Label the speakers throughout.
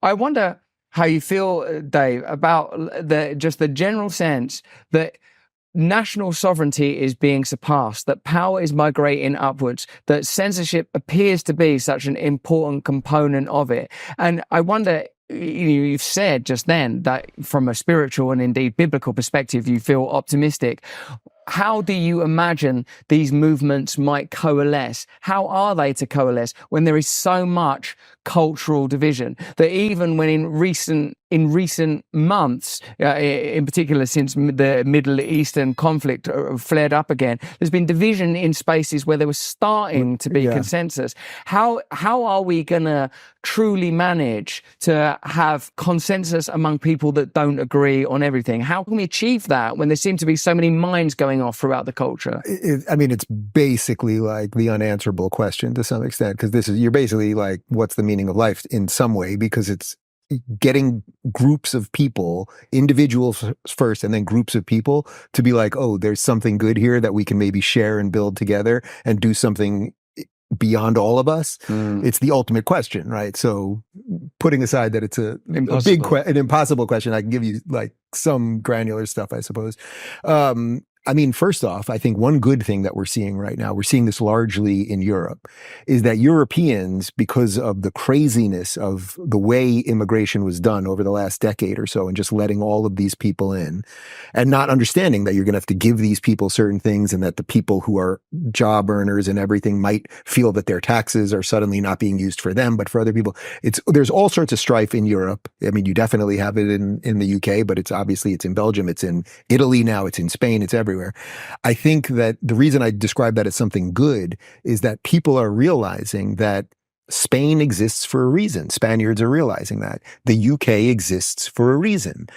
Speaker 1: I wonder how you feel, Dave, about the general sense that national sovereignty is being surpassed, that power is migrating upwards, that censorship appears to be such an important component of it. And I wonder, you've said just then that from a spiritual and indeed biblical perspective, you feel optimistic. How do you imagine these movements might coalesce? How are they to coalesce when there is so much cultural division that even when in recent months, in particular since the Middle Eastern conflict flared up again, there's been division in spaces where there was starting to be consensus. How are we going to truly manage to have consensus among people that don't agree on everything? How can we achieve that when there seem to be so many minds going off throughout the culture?
Speaker 2: It's basically like the unanswerable question to some extent, because you're basically like, what's the meaning of life in some way, because it's getting groups of people, individuals first, and then groups of people to be like, oh, there's something good here that we can maybe share and build together and do something beyond all of us. It's the ultimate question, right? So putting aside that it's an impossible question, I can give you like some granular stuff, I suppose. First off, I think one good thing that we're seeing right now, we're seeing this largely in Europe, is that Europeans, because of the craziness of the way immigration was done over the last decade or so, and just letting all of these people in, and not understanding that you're going to have to give these people certain things, and that the people who are job earners and everything might feel that their taxes are suddenly not being used for them, but for other people. There's all sorts of strife in Europe. I mean, you definitely have it in the UK, but it's in Belgium, it's in Italy now, it's in Spain, it's everywhere. I think that the reason I describe that as something good is that people are realizing that Spain exists for a reason. Spaniards are realizing that. The UK exists for a reason.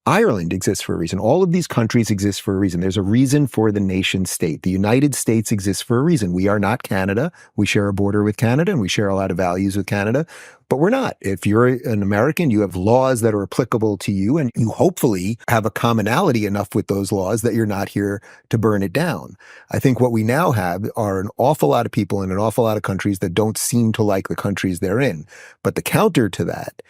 Speaker 2: Ireland exists for a reason. All of these countries exist for a reason. There's a reason for the nation state. The United States exists for a reason. We are not Canada. We share a border with Canada, and we share a lot of values with Canada, but we're not. If you're an American, you have laws that are applicable to you, and you hopefully have a commonality enough with those laws that you're not here to burn it down. I think what we now have are an awful lot of people in an awful lot of countries that don't seem to like the countries they're in. But the counter to that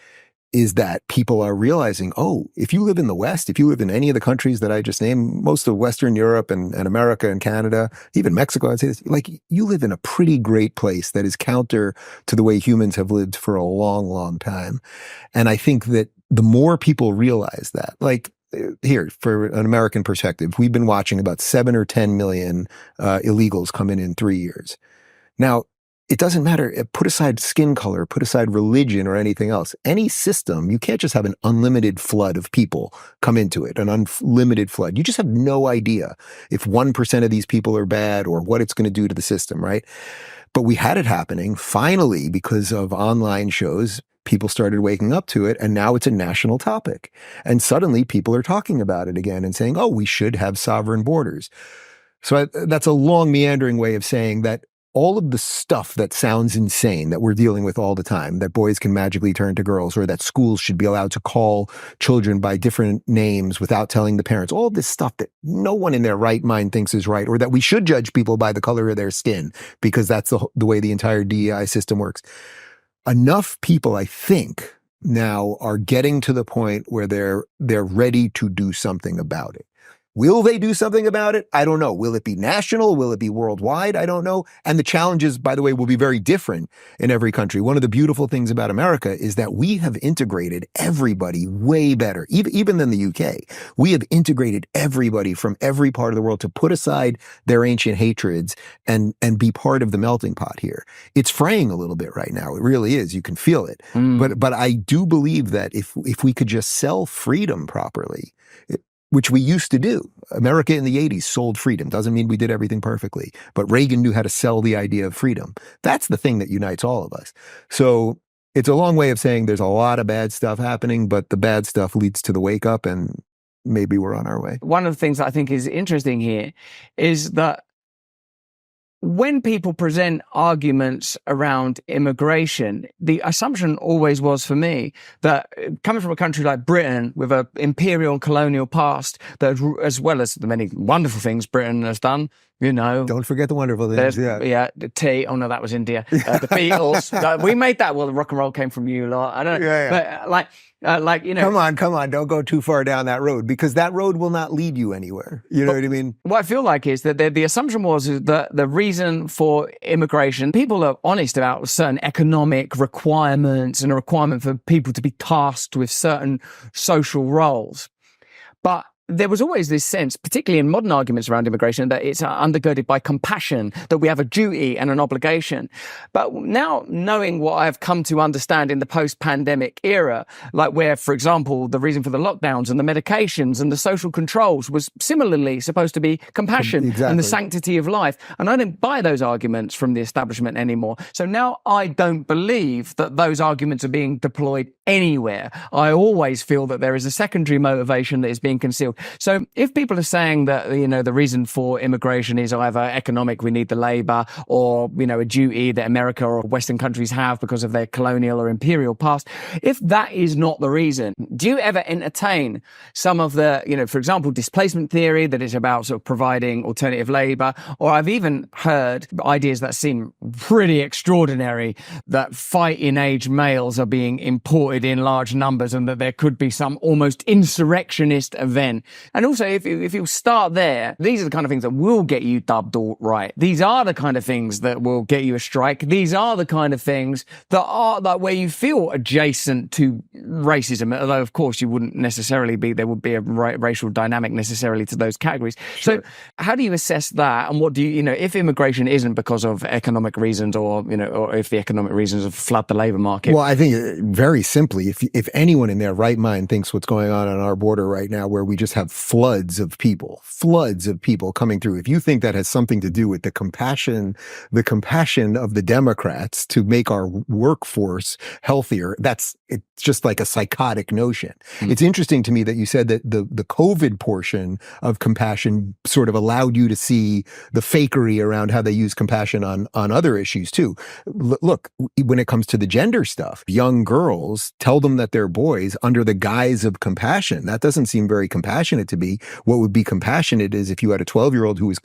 Speaker 2: is that people are realizing, oh, if you live in the West, if you live in any of the countries that I just named, most of Western Europe and America and Canada, even Mexico, I'd say this, like, you live in a pretty great place that is counter to the way humans have lived for a long, long time. And I think that the more people realize that, like, here, for an American perspective, we've been watching about 7 or 10 million illegals come in 3 years. Now, it doesn't matter. Put aside skin color, put aside religion or anything else. Any system, you can't just have an unlimited flood of people come into it, an unlimited flood. You just have no idea if 1% of these people are bad or what it's going to do to the system, right? But we had it happening finally because of online shows. People started waking up to it, and now it's a national topic. And suddenly people are talking about it again and saying, oh, we should have sovereign borders. So that's a long, meandering way of saying that all of the stuff that sounds insane that we're dealing with all the time, that boys can magically turn to girls, or that schools should be allowed to call children by different names without telling the parents, all of this stuff that no one in their right mind thinks is right, or that we should judge people by the color of their skin because that's the way the entire DEI system works. Enough people, I think, now are getting to the point where they're ready to do something about it. Will they do something about it? I don't know. Will it be national? Will it be worldwide? I don't know. And the challenges, by the way, will be very different in every country. One of the beautiful things about America is that we have integrated everybody way better, even than the UK. We have integrated everybody from every part of the world to put aside their ancient hatreds and be part of the melting pot here. It's fraying a little bit right now. It really is. You can feel it. But I do believe that if we could just sell freedom properly, which we used to do. America in the 80s sold freedom. Doesn't mean we did everything perfectly, but Reagan knew how to sell the idea of freedom. That's the thing that unites all of us. So it's a long way of saying there's a lot of bad stuff happening, but the bad stuff leads to the wake up, and maybe we're on our way.
Speaker 1: One of the things that I think is interesting here is that when people present arguments around immigration, the assumption always was for me that coming from a country like Britain with an imperial and colonial past, that as well as the many wonderful things Britain has done, you know.
Speaker 2: Don't forget the wonderful things.
Speaker 1: Yeah, the tea. Oh no, that was India. The Beatles. We made that. Well, the rock and roll came from you lot. I don't know.
Speaker 2: Yeah.
Speaker 1: But like, you know.
Speaker 2: Come on. Don't go too far down that road, because that road will not lead you anywhere. You know what I mean?
Speaker 1: What I feel like is that the assumption was that the reason for immigration, people are honest about certain economic requirements and a requirement for people to be tasked with certain social roles. But there was always this sense, particularly in modern arguments around immigration, that it's undergirded by compassion, that we have a duty and an obligation. But now, knowing what I've come to understand in the post-pandemic era, like where, for example, the reason for the lockdowns and the medications and the social controls was similarly supposed to be compassion and the sanctity of life. And I don't buy those arguments from the establishment anymore. So now I don't believe that those arguments are being deployed anywhere. I always feel that there is a secondary motivation that is being concealed. So if people are saying that, you know, the reason for immigration is either economic, we need the labor, or, you know, a duty that America or Western countries have because of their colonial or imperial past, if that is not the reason, do you ever entertain some of the, you know, for example, displacement theory that is about sort of providing alternative labor? Or I've even heard ideas that seem pretty extraordinary, that fighting age males are being imported in large numbers and that there could be some almost insurrectionist event. And also, if you start there, these are the kind of things that will get you dubbed alt-right. These are the kind of things that will get you a strike. These are the kind of things that are like where you feel adjacent to racism, although of course you wouldn't necessarily be, there would be a racial dynamic necessarily to those categories.
Speaker 2: Sure.
Speaker 1: So how do you assess that? And what do you know, if immigration isn't because of economic reasons, or, you know, or if the economic reasons have flooded the labor market?
Speaker 2: Well, I think very simply, if anyone in their right mind thinks what's going on our border right now, where we just have floods of people coming through, if you think that has something to do with the compassion of the Democrats to make our workforce healthier, it's just like a psychotic notion. It's interesting to me that you said that the COVID portion of compassion sort of allowed you to see the fakery around how they use compassion on other issues too. Look, when it comes to the gender stuff, young girls tell them that they're boys under the guise of compassion. That doesn't seem very compassionate to me. What would be compassionate is if you had a 12-year-old who was,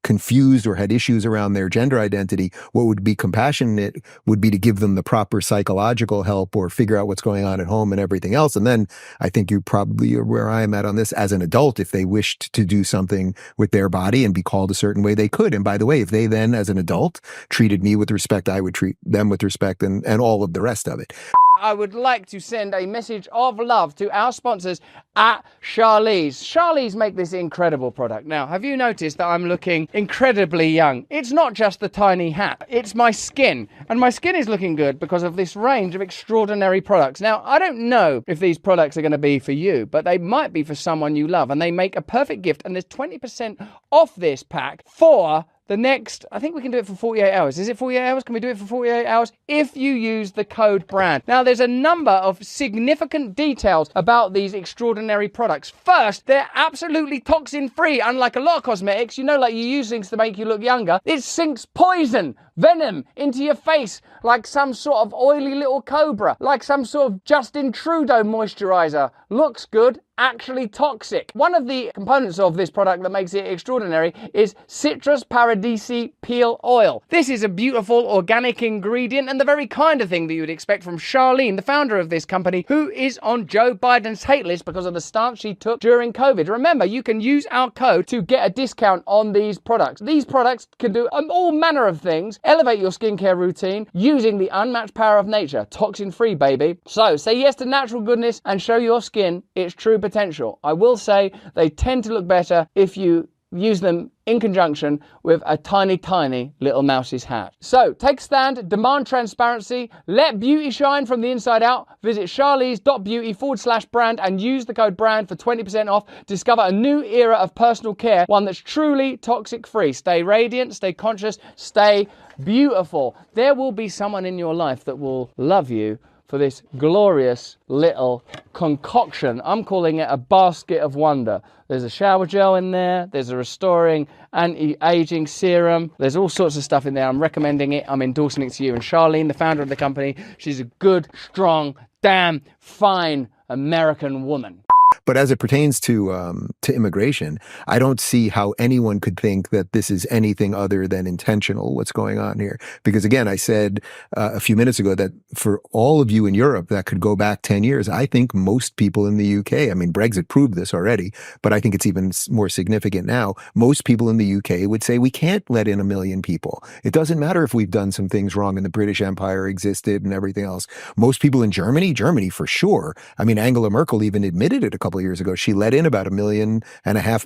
Speaker 2: confused or had issues around their gender identity. What would be compassionate would be to give them the proper psychological help or figure out what's going on at home and everything else. And then I think you probably are where I am at on this as an adult. If they wished to do something with their body and be called a certain way, they could. And by the way, if they then as an adult treated me with respect, I would treat them with respect, and all of the rest of it.
Speaker 1: I would like to send a message of love to our sponsors at Charlize. Charlize make this incredible product. Now, have you noticed that I'm looking incredibly young? It's not just the tiny hat, it's my skin. And my skin is looking good because of this range of extraordinary products. Now, I don't know if these products are going to be for you, but they might be for someone you love, and they make a perfect gift. And there's 20% off this pack for the next, I think we can do it for 48 hours. Is it 48 hours? Can we do it for 48 hours? If you use the code BRAND. Now, there's a number of significant details about these extraordinary products. First, they're absolutely toxin-free, unlike a lot of cosmetics. You know, like you use things to make you look younger. It sinks poison, venom into your face like some sort of oily little cobra, like some sort of Justin Trudeau moisturizer. Looks good, actually toxic. One of the components of this product that makes it extraordinary is citrus paradisi peel oil. This is a beautiful organic ingredient and the very kind of thing that you would expect from Charlene, the founder of this company, who is on Joe Biden's hate list because of the stance she took during COVID. Remember, you can use our code to get a discount on these products. These products can do all manner of things. Elevate your skincare routine using the unmatched power of nature. Toxin-free, baby. So say yes to natural goodness and show your skin its true potential. I will say they tend to look better if you use them in conjunction with a tiny, tiny little mouse's hat. So take a stand, demand transparency, let beauty shine from the inside out. Visit charlize.beauty/brand and use the code BRAND for 20% off. Discover a new era of personal care, one that's truly toxic free. Stay radiant, stay conscious, stay beautiful. There will be someone in your life that will love you for this glorious little concoction. I'm calling it a basket of wonder. There's a shower gel in there. There's a restoring anti-aging serum. There's all sorts of stuff in there. I'm recommending it. I'm endorsing it to you. And Charlene, the founder of the company, she's a good, strong, damn fine American woman.
Speaker 2: But as it pertains to immigration, I don't see how anyone could think that this is anything other than intentional, what's going on here. Because again, I said a few minutes ago that for all of you in Europe that could go back 10 years, I think most people in the UK, I mean, Brexit proved this already, but I think it's even more significant now. Most people in the UK would say we can't let in 1 million people. It doesn't matter if we've done some things wrong and the British Empire existed and everything else. Most people in Germany for sure. I mean, Angela Merkel even admitted it a couple of years ago. She let in about 1.5 million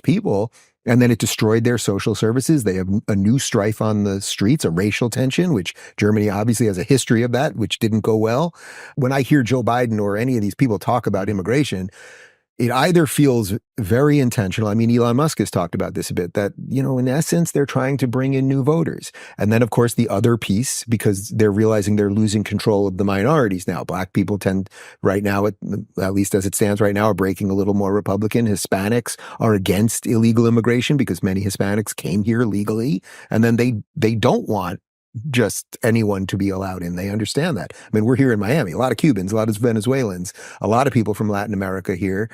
Speaker 2: people, and then it destroyed their social services. They have a new strife on the streets, a racial tension, which Germany obviously has a history of that, which didn't go well. When I hear Joe Biden or any of these people talk about immigration, it either feels very intentional. I mean, Elon Musk has talked about this a bit, that, you know, in essence, they're trying to bring in new voters. And then, of course, the other piece, because they're realizing they're losing control of the minorities now. Black people tend right now, at least as it stands right now, are breaking a little more Republican. Hispanics are against illegal immigration because many Hispanics came here legally. And then they don't want just anyone to be allowed in. They understand that. I mean, we're here in Miami, a lot of Cubans, a lot of Venezuelans, a lot of people from Latin America here,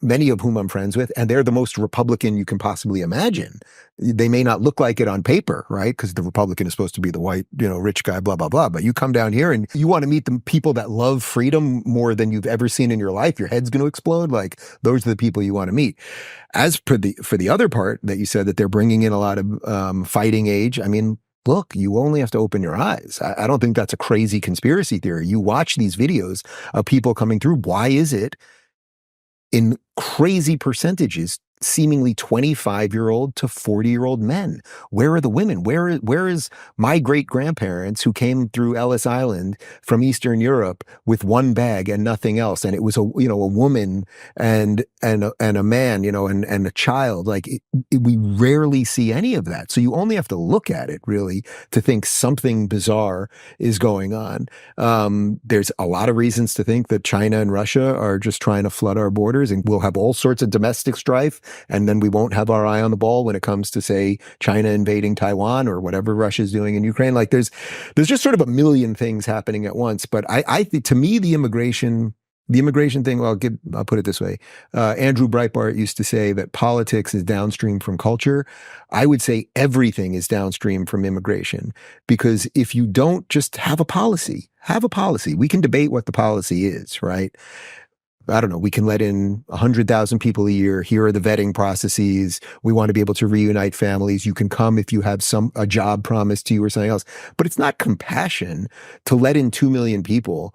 Speaker 2: many of whom I'm friends with, and they're the most Republican you can possibly imagine. They may not look like it on paper, right? Because the Republican is supposed to be the white, you know, rich guy, blah, blah, blah. But you come down here and you want to meet the people that love freedom more than you've ever seen in your life. Your head's going to explode. Like, those are the people you want to meet. As for the other part that you said, that they're bringing in a lot of fighting age, I mean, look, you only have to open your eyes. I don't think that's a crazy conspiracy theory. You watch these videos of people coming through. Why is it in crazy percentages, seemingly 25-year-old to 40-year-old men? Where are the women? Where is my great-grandparents who came through Ellis Island from Eastern Europe with one bag and nothing else? And it was a woman and a man, and a child. Like, we rarely see any of that. So you only have to look at it really to think something bizarre is going on. There's a lot of reasons to think that China and Russia are just trying to flood our borders, and we'll have all sorts of domestic strife. And then we won't have our eye on the ball when it comes to, say, China invading Taiwan or whatever Russia's doing in Ukraine. Like, there's just sort of a million things happening at once. But I think, to me, the immigration thing, well, I'll put it this way. Andrew Breitbart used to say that politics is downstream from culture. I would say everything is downstream from immigration, because if you don't just have a policy. We can debate what the policy is, right? I don't know, we can let in 100,000 people a year. Here are the vetting processes. We want to be able to reunite families. You can come if you have a job promised to you or something else. But it's not compassion to let in 2 million people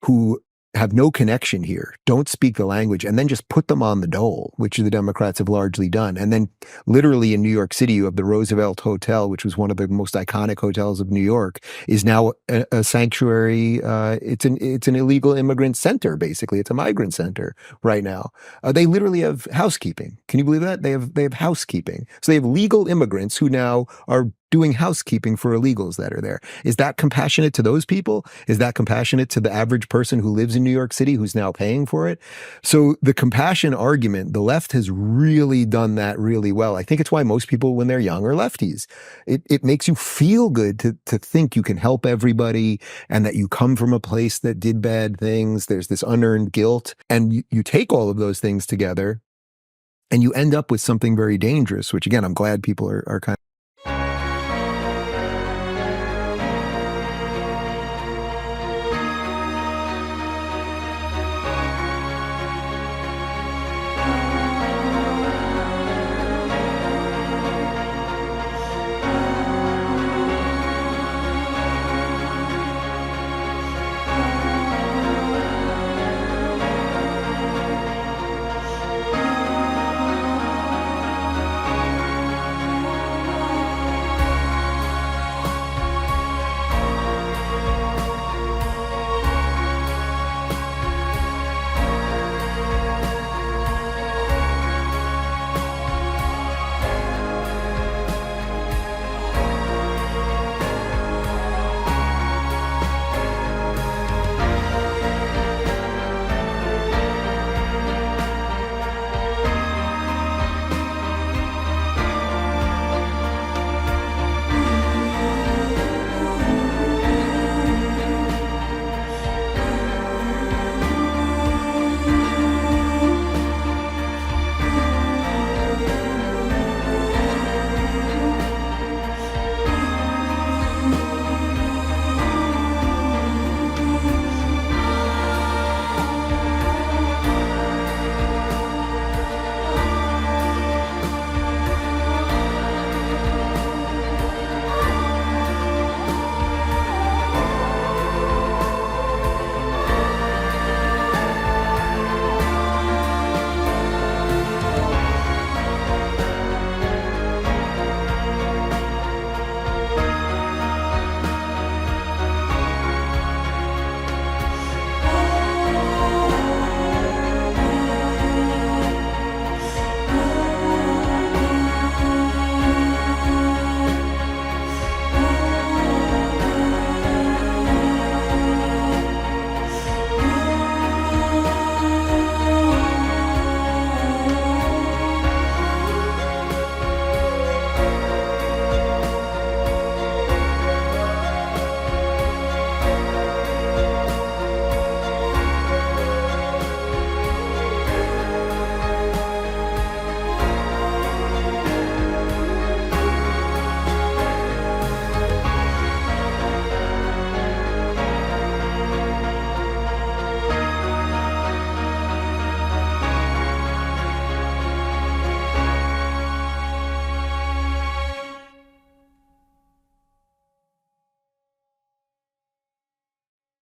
Speaker 2: who have no connection here, don't speak the language, and then just put them on the dole, which the Democrats have largely done. And then literally in New York City, you have the Roosevelt Hotel, which was one of the most iconic hotels of New York, is now a sanctuary. It's an illegal immigrant center, basically. It's a migrant center right now. They literally have housekeeping. Can you believe that? They have housekeeping. So they have legal immigrants who now are doing housekeeping for illegals that are there. Is that compassionate to those people? Is that compassionate to the average person who lives in New York City who's now paying for it? So the compassion argument, the left has really done that really well. I think it's why most people, when they're young, are lefties. It makes you feel good to think you can help everybody and that you come from a place that did bad things. There's this unearned guilt. And you take all of those things together and you end up with something very dangerous, which, again, I'm glad people are kind of